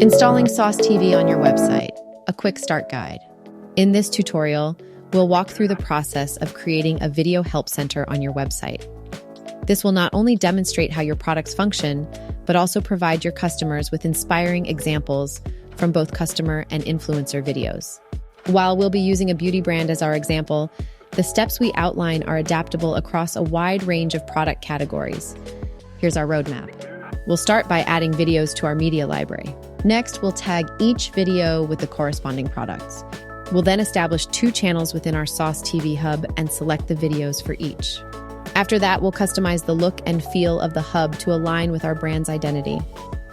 Installing Sauce TV on your website, a quick start guide. In this tutorial, we'll walk through the process of creating a video help center on your website. This will not only demonstrate how your products function, but also provide your customers with inspiring examples from both customer and influencer videos. While we'll be using a beauty brand as our example, the steps we outline are adaptable across a wide range of product categories. Here's our roadmap. We'll start by adding videos to our media library. Next, we'll tag each video with the corresponding products. We'll then establish 2 channels within our Sauce TV hub and select the videos for each. After that, we'll customize the look and feel of the hub to align with our brand's identity.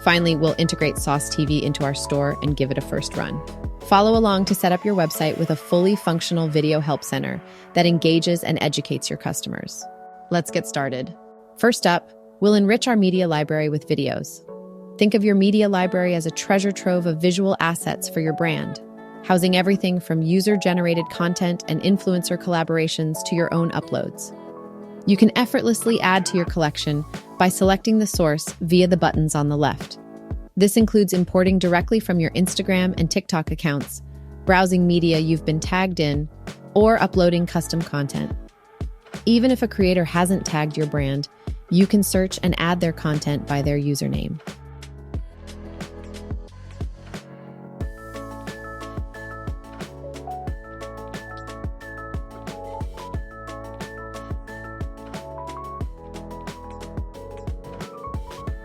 Finally, we'll integrate Sauce TV into our store and give it a first run. Follow along to set up your website with a fully functional video help center that engages and educates your customers. Let's get started. First up, we'll enrich our media library with videos. Think of your media library as a treasure trove of visual assets for your brand, housing everything from user-generated content and influencer collaborations to your own uploads. You can effortlessly add to your collection by selecting the source via the buttons on the left. This includes importing directly from your Instagram and TikTok accounts, browsing media you've been tagged in, or uploading custom content. Even if a creator hasn't tagged your brand, you can search and add their content by their username.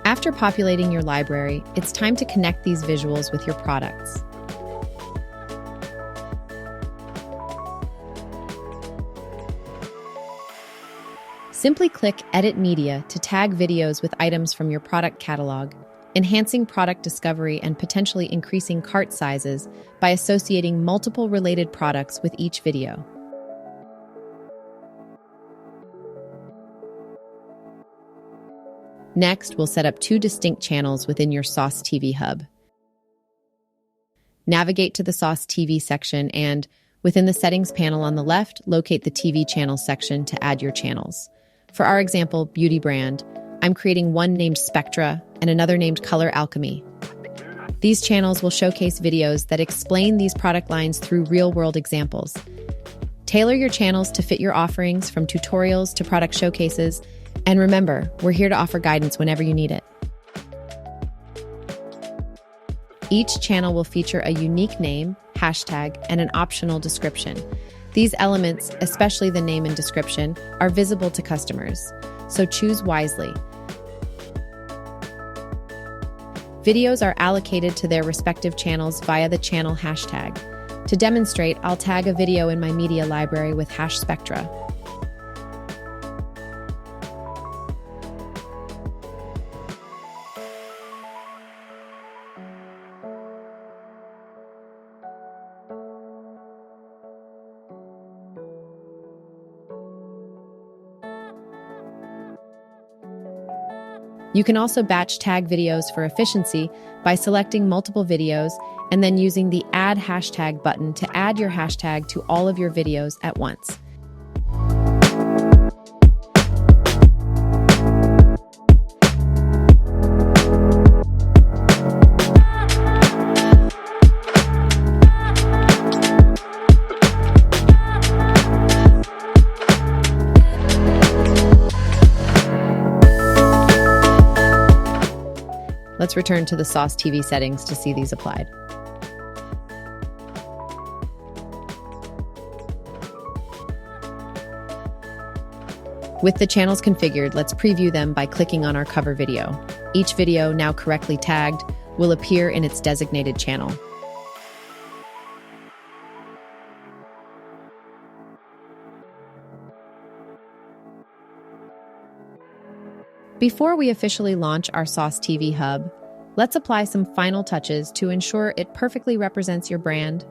After populating your library, it's time to connect these visuals with your products. Simply click Edit Media to tag videos with items from your product catalog, enhancing product discovery and potentially increasing cart sizes by associating multiple related products with each video. Next, we'll set up 2 distinct channels within your Sauce TV hub. Navigate to the Sauce TV section and, within the settings panel on the left, locate the TV channels section to add your channels. For our example, beauty brand, I'm creating one named Spectra and another named Color Alchemy. These channels will showcase videos that explain these product lines through real-world examples. Tailor your channels to fit your offerings, from tutorials to product showcases. And remember, we're here to offer guidance whenever you need it. Each channel will feature a unique name, hashtag, and an optional description. These elements, especially the name and description, are visible to customers, so choose wisely. Videos are allocated to their respective channels via the channel hashtag. To demonstrate, I'll tag a video in my media library with #Spectra. You can also batch tag videos for efficiency by selecting multiple videos and then using the Add Hashtag button to add your hashtag to all of your videos at once. Let's return to the Sauce TV settings to see these applied. With the channels configured, let's preview them by clicking on our cover video. Each video, now correctly tagged, will appear in its designated channel. Before we officially launch our Sauce TV hub, let's apply some final touches to ensure it perfectly represents your brand.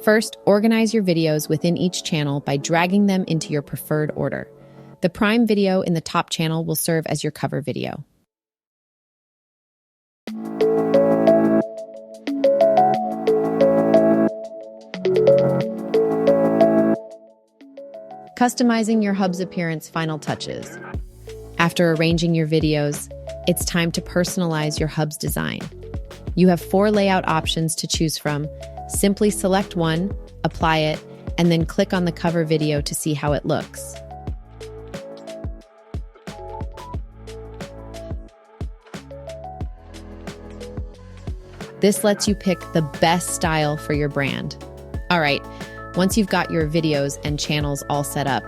First, organize your videos within each channel by dragging them into your preferred order. The prime video in the top channel will serve as your cover video. Customizing your hub's appearance, final touches. After arranging your videos, it's time to personalize your hub's design. You have 4 layout options to choose from. Simply select one, apply it, and then click on the cover video to see how it looks. This lets you pick the best style for your brand. All right, once you've got your videos and channels all set up,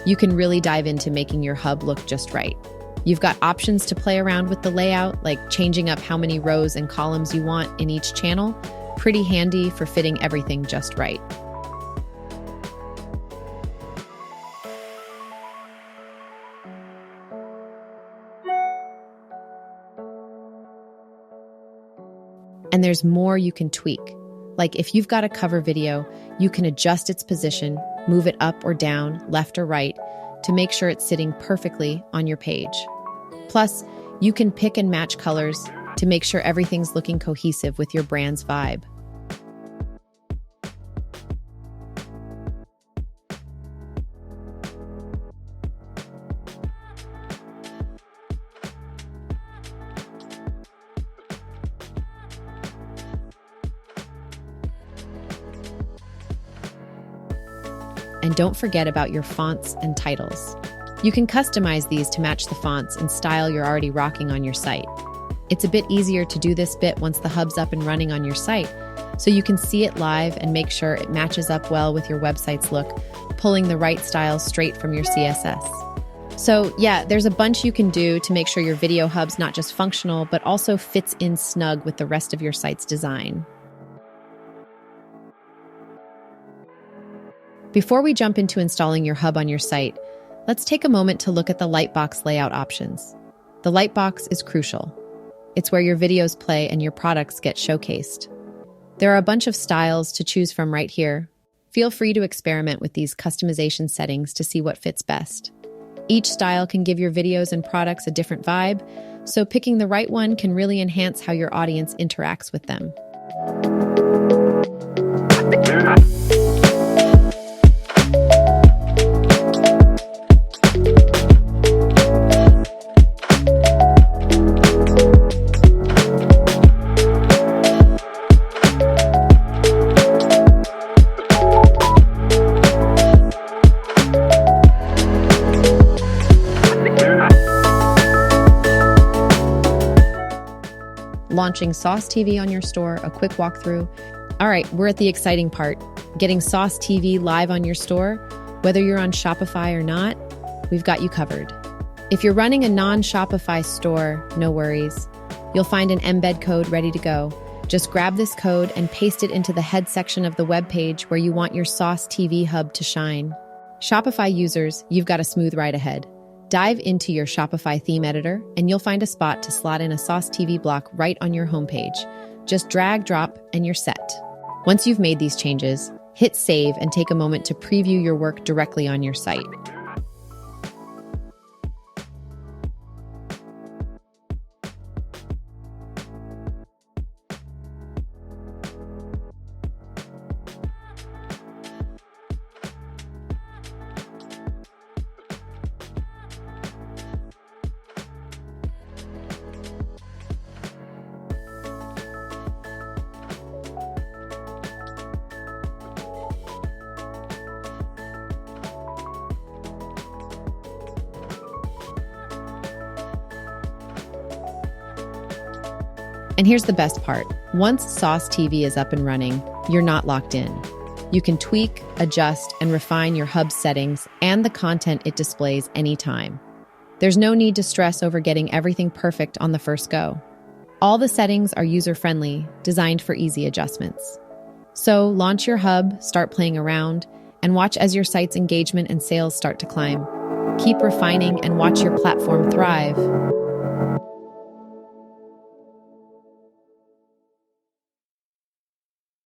you can really dive into making your hub look just right. You've got options to play around with the layout, like changing up how many rows and columns you want in each channel. Pretty handy for fitting everything just right. And there's more you can tweak. Like if you've got a cover video, you can adjust its position, move it up or down, left or right, to make sure it's sitting perfectly on your page. Plus, you can pick and match colors to make sure everything's looking cohesive with your brand's vibe. And don't forget about your fonts and titles. You can customize these to match the fonts and style you're already rocking on your site. It's a bit easier to do this bit once the hub's up and running on your site, so you can see it live and make sure it matches up well with your website's look, pulling the right styles straight from your CSS. So yeah, there's a bunch you can do to make sure your video hub's not just functional, but also fits in snug with the rest of your site's design. Before we jump into installing your hub on your site, let's take a moment to look at the Lightbox layout options. The Lightbox is crucial. It's where your videos play and your products get showcased. There are a bunch of styles to choose from right here. Feel free to experiment with these customization settings to see what fits best. Each style can give your videos and products a different vibe, so picking the right one can really enhance how your audience interacts with them. Launching Sauce TV on your store, a quick walkthrough. All right, we're at the exciting part. Getting Sauce TV live on your store, whether you're on Shopify or not, we've got you covered. If you're running a non-Shopify store, no worries. You'll find an embed code ready to go. Just grab this code and paste it into the head section of the web page where you want your Sauce TV hub to shine. Shopify users, you've got a smooth ride ahead. Dive into your Shopify theme editor, and you'll find a spot to slot in a Sauce TV block right on your homepage. Just drag, drop, and you're set. Once you've made these changes, hit save and take a moment to preview your work directly on your site. And here's the best part. Once Sauce TV is up and running, you're not locked in. You can tweak, adjust, and refine your hub settings and the content it displays anytime. There's no need to stress over getting everything perfect on the first go. All the settings are user-friendly, designed for easy adjustments. So launch your hub, start playing around, and watch as your site's engagement and sales start to climb. Keep refining and watch your platform thrive.